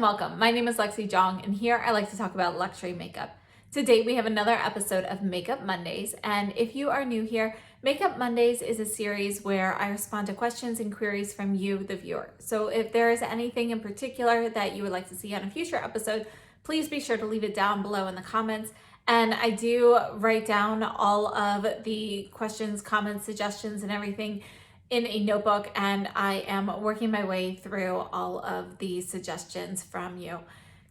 welcome. My name is Lexi Jong, and here I like to talk about luxury makeup. Today we have another episode of Makeup Mondays, and if you are new here, Makeup Mondays is a series where I respond to questions and queries from you, the viewer. So if there is anything in particular that you would like to see on a future episode, please be sure to leave it down below in the comments. And I do write down all of the questions, comments, suggestions, and everything in a notebook, and I am working my way through all of the suggestions from you.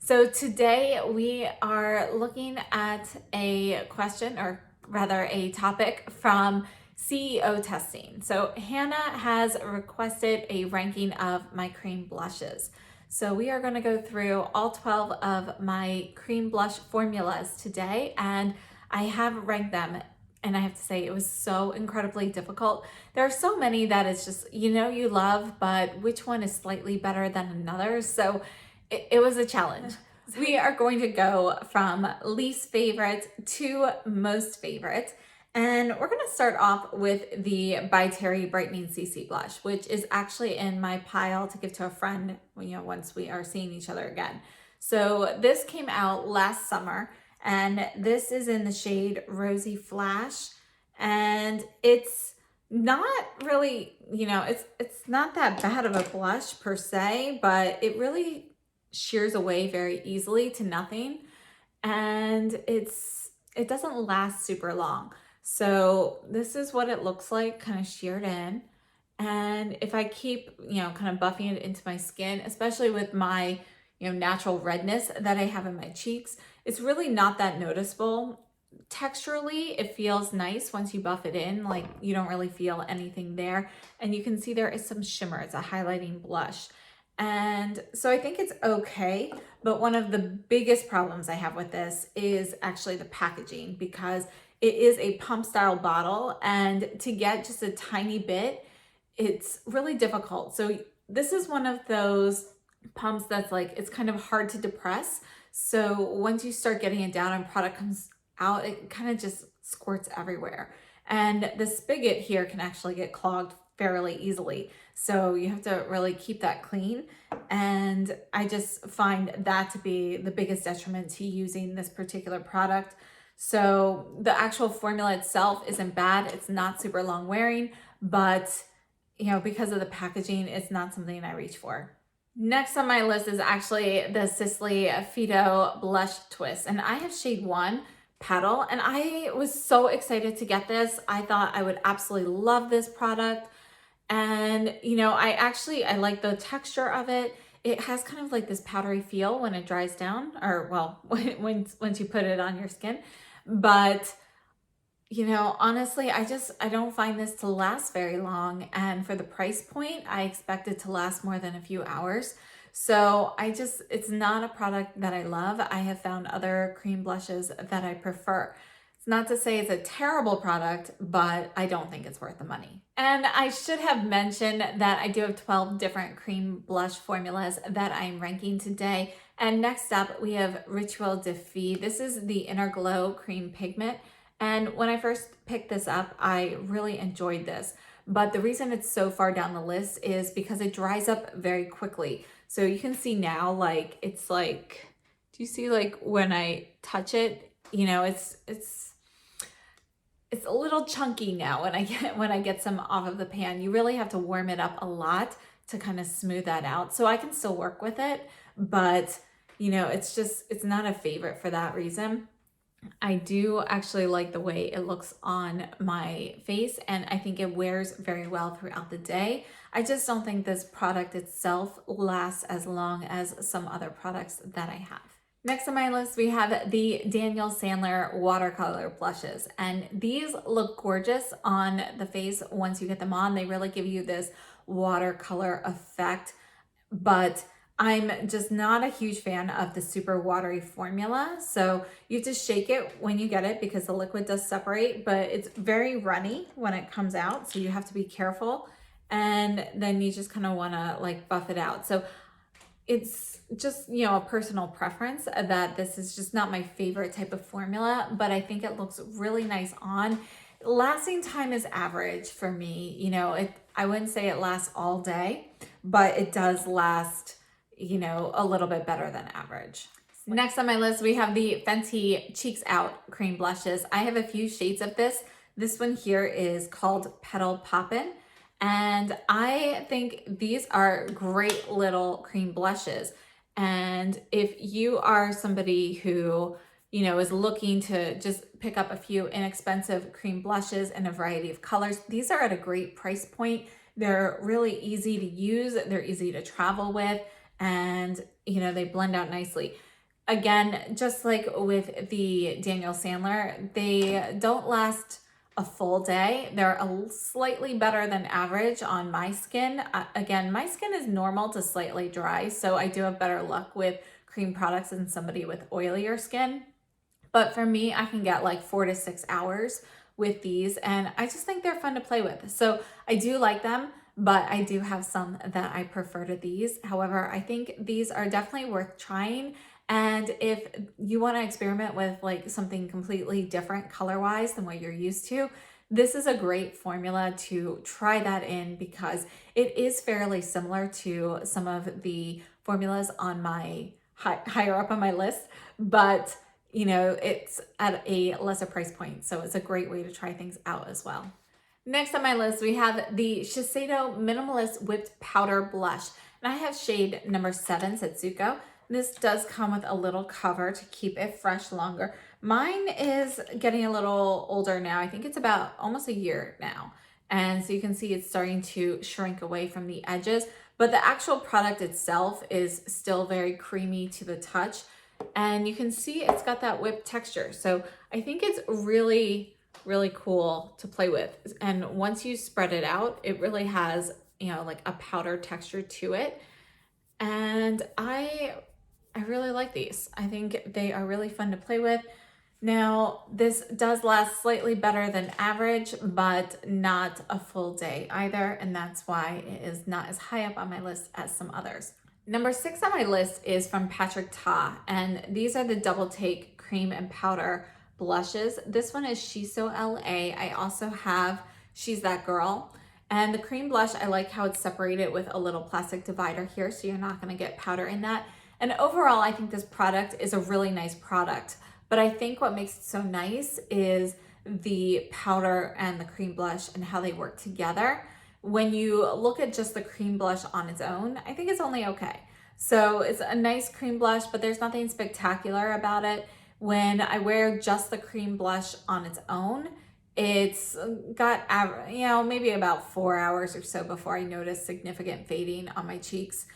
So today we are looking at a question, or rather a topic from CEO testing. So Hannah has requested a ranking of my cream blushes. So we are going to go through all 12 of my cream blush formulas today, and I have ranked them. And I have to say, it was so incredibly difficult. There are so many that it's just, you love, but which one is slightly better than another? So it was a challenge. We are going to go from least favorite to most favorite. And we're going to start off with the By Terry Brightening CC Blush, which is actually in my pile to give to a friend, once we are seeing each other again. So this came out last summer. And this is in the shade Rosy Flash, and it's not really, it's not that bad of a blush per se, but it really shears away very easily to nothing, and it doesn't last super long. So this is what it looks like, kind of sheared in. And if I keep, kind of buffing it into my skin, especially with my natural redness that I have in my cheeks, it's really not that noticeable. Texturally, it feels nice once you buff it in, like you don't really feel anything there. And you can see there is some shimmer. It's a highlighting blush. And so I think it's okay, but one of the biggest problems I have with this is actually the packaging, because it is a pump style bottle, and to get just a tiny bit, it's really difficult. So this is one of those pumps that's like, it's kind of hard to depress. So once you start getting it down and product comes out, it kind of just squirts everywhere. And the spigot here can actually get clogged fairly easily. So you have to really keep that clean. And I just find that to be the biggest detriment to using this particular product. So the actual formula itself isn't bad. It's not super long wearing, but because of the packaging, it's not something I reach for. Next on my list is actually the Sisley Fido Blush Twist, and I have shade 1, Petal, and I was so excited to get this. I thought I would absolutely love this product, and I like the texture of it. It has kind of like this powdery feel when it dries down, or well, once you put it on your skin, but honestly, I don't find this to last very long. And for the price point, I expect it to last more than a few hours. So it's not a product that I love. I have found other cream blushes that I prefer. It's not to say it's a terrible product, but I don't think it's worth the money. And I should have mentioned that I do have 12 different cream blush formulas that I'm ranking today. And next up, we have Rituel de Fille. This is the Inner Glow Cream Pigment. And when I first picked this up, I really enjoyed this. But the reason it's so far down the list is because it dries up very quickly. So you can see now, like, it's like, do you see like when I touch it, it's a little chunky now when I get some off of the pan. You really have to warm it up a lot to kind of smooth that out. So I can still work with it, but it's not a favorite for that reason. I do actually like the way it looks on my face, and I think it wears very well throughout the day. I just don't think this product itself lasts as long as some other products that I have. Next on my list, we have the Daniel Sandler watercolor blushes, and these look gorgeous on the face once you get them on. They really give you this watercolor effect, but I'm just not a huge fan of the super watery formula. So you have to shake it when you get it because the liquid does separate, but it's very runny when it comes out. So you have to be careful. And then you just kind of want to like buff it out. So it's just, a personal preference that this is just not my favorite type of formula, but I think it looks really nice on. Lasting time is average for me. I wouldn't say it lasts all day, but it does last you know, a little bit better than average. Next on my list, we have the Fenty Cheeks Out cream blushes. I have a few shades of this. This one here is called Petal Poppin', and I think these are great little cream blushes. And if you are somebody who, you know, is looking to just pick up a few inexpensive cream blushes in a variety of colors, these are at a great price point. They're really easy to use, they're easy to travel with, and you know, they blend out nicely. Again, just like with the Daniel Sandler, they don't last a full day. They're slightly better than average on my skin. Again, my skin is normal to slightly dry, so I do have better luck with cream products than somebody with oilier skin. But for me, I can get like 4 to 6 hours with these, and I just think they're fun to play with. So I do like them, but I do have some that I prefer to these. However, I think these are definitely worth trying. And if you want to experiment with like something completely different color-wise than what you're used to, this is a great formula to try that in, because it is fairly similar to some of the formulas on my higher up on my list, but you know, it's at a lesser price point. So it's a great way to try things out as well. Next on my list, we have the Shiseido Minimalist Whipped Powder Blush. And I have shade number 7, Setsuko. This does come with a little cover to keep it fresh longer. Mine is getting a little older now. I think it's about almost a year now. And so you can see it's starting to shrink away from the edges, but the actual product itself is still very creamy to the touch. And you can see it's got that whipped texture. So I think it's really, really cool to play with. And once you spread it out, it really has, you know, like a powder texture to it. And I really like these. I think they are really fun to play with. Now, this does last slightly better than average, but not a full day either. And that's why it is not as high up on my list as some others. Number 6 on my list is from Patrick Ta, and these are the Double Take Cream and Powder blushes. This one is Shiso LA. I also have She's That Girl. And the cream blush, I like how it's separated with a little plastic divider here, so you're not gonna get powder in that. And overall, I think this product is a really nice product. But I think what makes it so nice is the powder and the cream blush and how they work together. When you look at just the cream blush on its own, I think it's only okay. So it's a nice cream blush, but there's nothing spectacular about it. When I wear just the cream blush on its own, it's got, you know, maybe about 4 hours or so before I notice significant fading on my cheeks.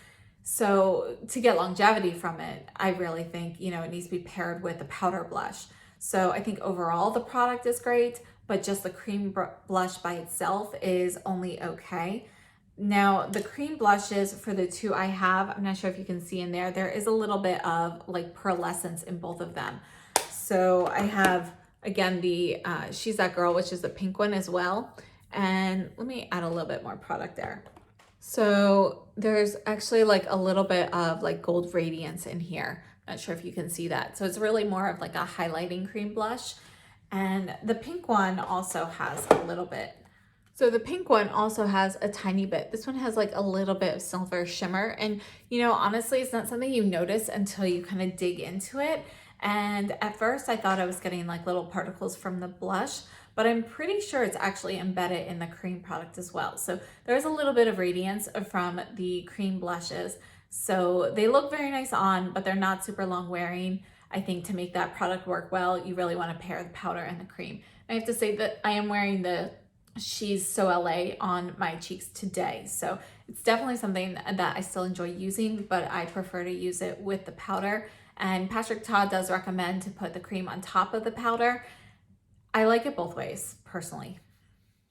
So to get longevity from it, I really think, you know, it needs to be paired with a powder blush. So I think overall the product is great, but just the cream blush by itself is only okay. Now, the cream blushes for the two I have, I'm not sure if you can see in there, there is a little bit of like pearlescence in both of them. So I have, again, the She's That Girl, which is the pink one as well. And let me add a little bit more product there. So there's actually like a little bit of like gold radiance in here. Not sure if you can see that. So it's really more of like a highlighting cream blush. And the pink one also has a little bit. So the pink one also has a tiny bit. This one has like a little bit of silver shimmer. And, you know, honestly, it's not something you notice until you kind of dig into it. And at first I thought I was getting like little particles from the blush, but I'm pretty sure it's actually embedded in the cream product as well. So there's a little bit of radiance from the cream blushes. So they look very nice on, but they're not super long wearing. I think to make that product work well, you really want to pair the powder and the cream. I have to say that I am wearing the She's So LA on my cheeks today. So it's definitely something that I still enjoy using, but I prefer to use it with the powder. And Patrick Ta does recommend to put the cream on top of the powder. I like it both ways, personally.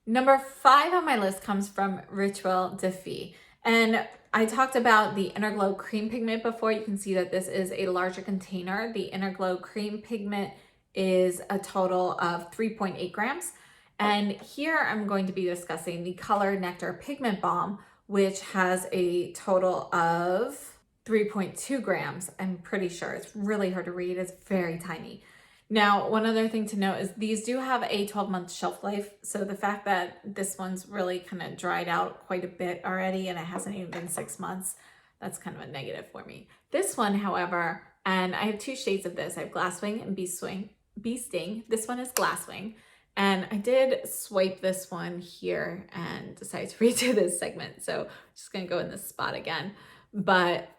Number 5 on my list comes from Rituel de Fille. And I talked about the Inner Glow cream pigment before. You can see that this is a larger container. The Inner Glow cream pigment is a total of 3.8 grams. And here I'm going to be discussing the Color Nectar Pigment Balm, which has a total of 3.2 grams. I'm pretty sure. It's really hard to read. It's very tiny. Now, one other thing to note is these do have a 12-month shelf life. So the fact that this one's really kind of dried out quite a bit already and it hasn't even been 6 months that's kind of a negative for me. This one, however, and I have two shades of this. I have Glasswing and Bee Sting. This one is Glasswing. And I did swipe this one here and decided to redo this segment. So I'm just gonna go in this spot again. But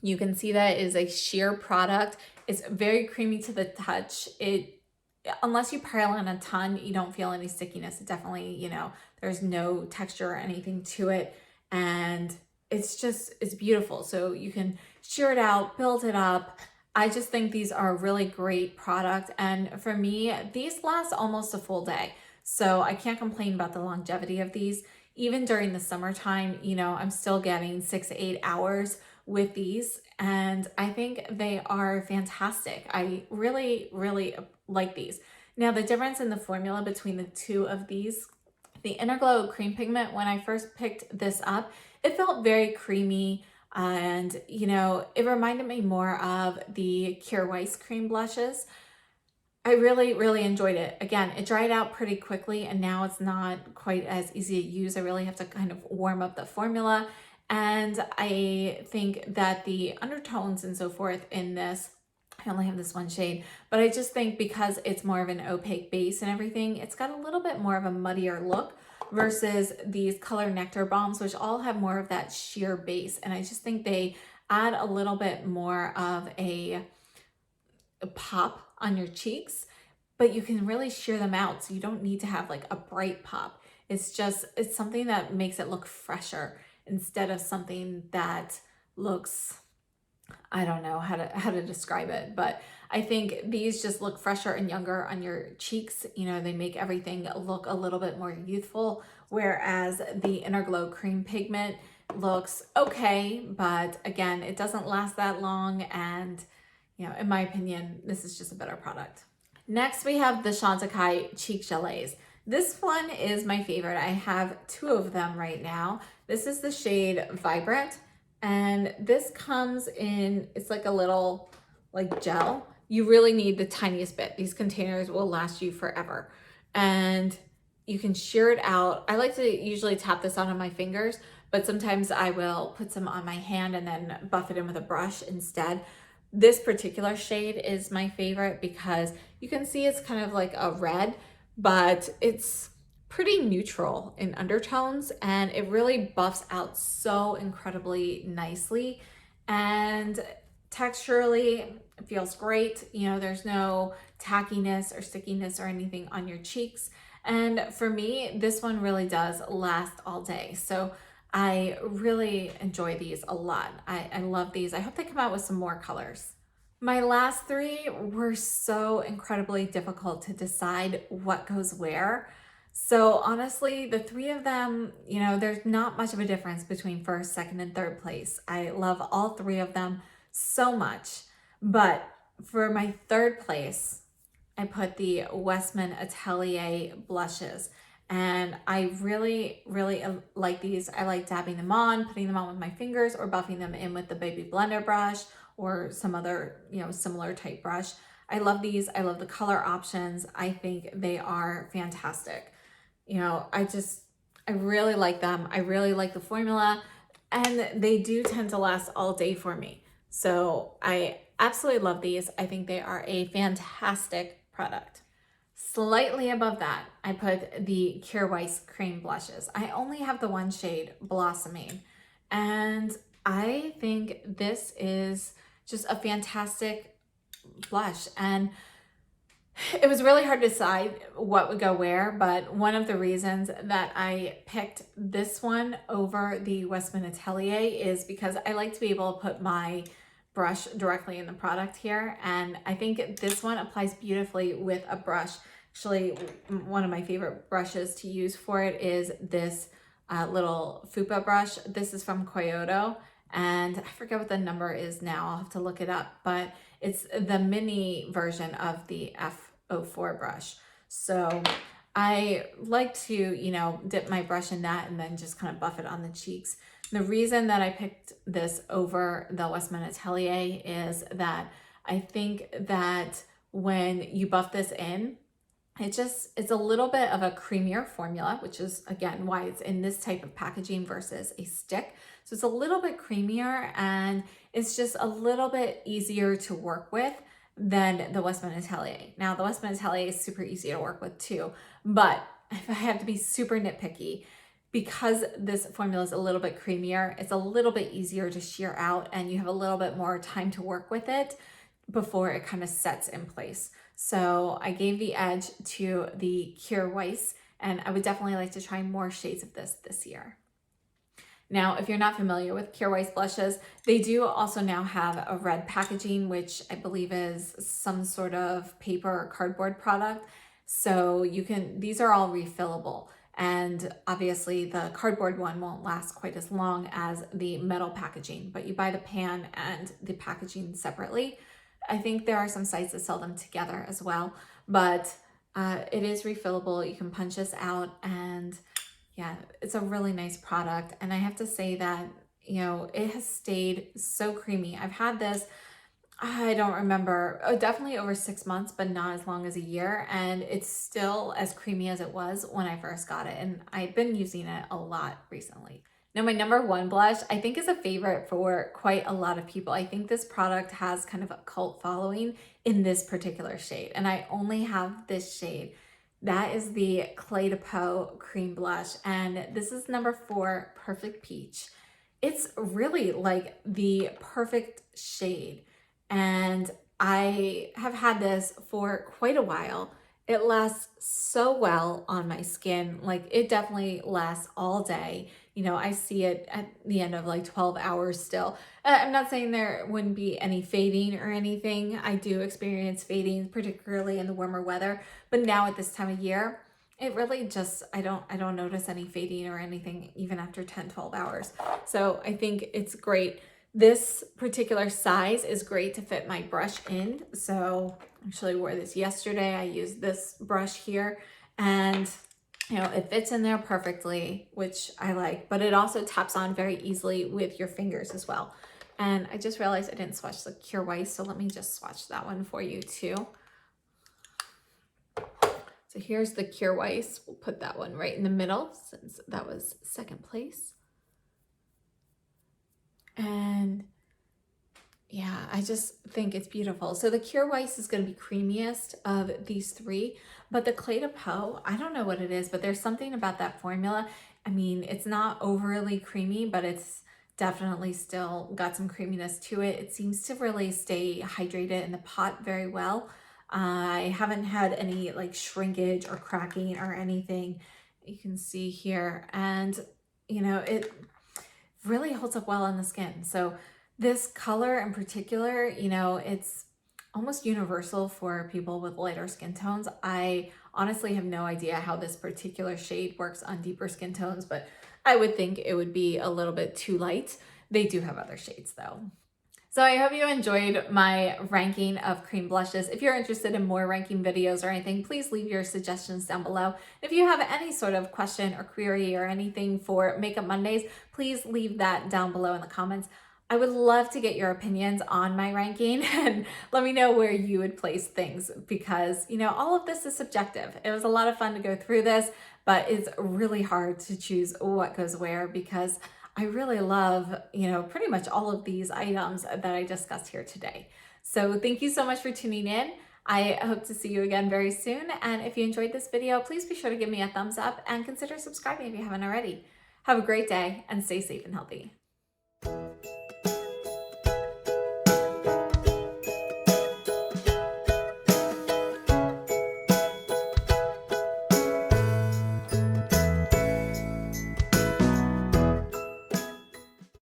you can see that it is a sheer product. It's very creamy to the touch. Unless you pile on a ton, you don't feel any stickiness. It definitely, you know, there's no texture or anything to it. And it's beautiful. So you can shear it out, build it up. I just think these are a really great product. And for me, these last almost a full day. So I can't complain about the longevity of these. Even during the summertime, you know, I'm still getting 6 to 8 hours with these. And I think they are fantastic. I really, really like these. Now, the difference in the formula between the two of these, the Inner Glow Cream Pigment, when I first picked this up, it felt very creamy. And, you know, it reminded me more of the Kjaer Weis cream blushes. I really, really enjoyed it. Again, it dried out pretty quickly and now it's not quite as easy to use. I really have to kind of warm up the formula. And I think that the undertones and so forth in this, I only have this one shade, but I just think because it's more of an opaque base and everything, it's got a little bit more of a muddier look versus these Color Nectar Balms, which all have more of that sheer base. And I just think they add a little bit more of a pop on your cheeks, but you can really sheer them out. So you don't need to have like a bright pop. It's something that makes it look fresher instead of something that looks, I don't know how to describe it, but I think these just look fresher and younger on your cheeks. You know, they make everything look a little bit more youthful, whereas the Inner Glow Cream Pigment looks okay, but again, it doesn't last that long. And, you know, in my opinion, this is just a better product. Next, we have the Chantecaille Cheek Gelées. This one is my favorite. I have two of them right now. This is the shade Vibrant, and this comes in, it's like a little like gel. You really need the tiniest bit. These containers will last you forever. And you can shear it out. I like to usually tap this on my fingers, but sometimes I will put some on my hand and then buff it in with a brush instead. This particular shade is my favorite because you can see it's kind of like a red, but it's pretty neutral in undertones and it really buffs out so incredibly nicely. And texturally, it feels great. You know, there's no tackiness or stickiness or anything on your cheeks. And for me, this one really does last all day. So I really enjoy these a lot. I love these. I hope they come out with some more colors. My last three were so incredibly difficult to decide what goes where. So honestly, the three of them, you know, there's not much of a difference between first, second, and third place. I love all three of them so much. But for my third place, I put the Westman Atelier blushes. And I really, really like these. I like dabbing them on, putting them on with my fingers, or buffing them in with the Baby Blender brush or some other, you know, similar type brush. I love these. I love the color options. I think they are fantastic. You know, I really like them. I really like the formula, and they do tend to last all day for me. So I absolutely love these. I think they are a fantastic product. Slightly above that, I put the Kjaer Weis cream blushes. I only have the one shade, Blossoming, and I think this is just a fantastic blush. And it was really hard to decide what would go where, but one of the reasons that I picked this one over the Westman Atelier is because I like to be able to put my brush directly in the product here. And I think this one applies beautifully with a brush. Actually, one of my favorite brushes to use for it is this little Fupa brush. This is from Kyoto, and I forget what the number is now. I'll have to look it up, but it's the mini version of the F04 brush. So I like to, you know, dip my brush in that and then just kind of buff it on the cheeks. The reason that I picked this over the Westman Atelier is that I think that when you buff this in, It's a little bit of a creamier formula, which is again why it's in this type of packaging versus a stick. So it's a little bit creamier and it's just a little bit easier to work with than the Westman Atelier. Now the Westman Atelier is super easy to work with too, but if I have to be super nitpicky, because this formula is a little bit creamier, it's a little bit easier to shear out and you have a little bit more time to work with it before it kind of sets in place. So I gave the edge to the Cure Weiss, and I would definitely like to try more shades of this year. Now, if you're not familiar with Cure Weiss blushes, they do also now have a red packaging, which I believe is some sort of paper or cardboard product. So these are all refillable. And obviously the cardboard one won't last quite as long as the metal packaging, but you buy the pan and the packaging separately. I think there are some sites that sell them together as well, but it is refillable. You can punch this out, and yeah, it's a really nice product. And I have to say that, it has stayed so creamy. I've had this, I don't remember, definitely over 6 months, but not as long as a year. And it's still as creamy as it was when I first got it. And I've been using it a lot recently. Now, my number one blush, I think, is a favorite for quite a lot of people. I think this product has kind of a cult following in this particular shade, and I only have this shade. That is the Clé de Peau Cream Blush, and this is number 4, Perfect Peach. It's really like the perfect shade, and I have had this for quite a while. It lasts so well on my skin. Like, it definitely lasts all day. I see it at the end of like 12 hours still. I'm not saying there wouldn't be any fading or anything. I do experience fading, particularly in the warmer weather. But now at this time of year, it really just, I don't notice any fading or anything even after 10, 12 hours. So I think it's great. This particular size is great to fit my brush in. So I actually wore this yesterday. I used this brush here, and it fits in there perfectly, which I like, but it also taps on very easily with your fingers as well. And I just realized I didn't swatch the Cure Weiss, so let me just swatch that one for you too. So here's the Cure Weiss. We'll put that one right in the middle since that was second place. And yeah, I just think it's beautiful. So the Cure Weiss is going to be creamiest of these three, but the Clé de Peau, I don't know what it is, but there's something about that formula. I mean, it's not overly creamy, but it's definitely still got some creaminess to it. It seems to really stay hydrated in the pot very well. I haven't had any like shrinkage or cracking or anything. You can see here, and it really holds up well on the skin. So this color in particular, it's almost universal for people with lighter skin tones. I honestly have no idea how this particular shade works on deeper skin tones, but I would think it would be a little bit too light. They do have other shades though. So I hope you enjoyed my ranking of cream blushes. If you're interested in more ranking videos or anything, please leave your suggestions down below. If you have any sort of question or query or anything for Makeup Mondays, please leave that down below in the comments. I would love to get your opinions on my ranking and let me know where you would place things, because all of this is subjective. It was a lot of fun to go through this, but it's really hard to choose what goes where, because I really love, pretty much all of these items that I discussed here today. So thank you so much for tuning in. I hope to see you again very soon. And if you enjoyed this video, please be sure to give me a thumbs up and consider subscribing if you haven't already. Have a great day and stay safe and healthy.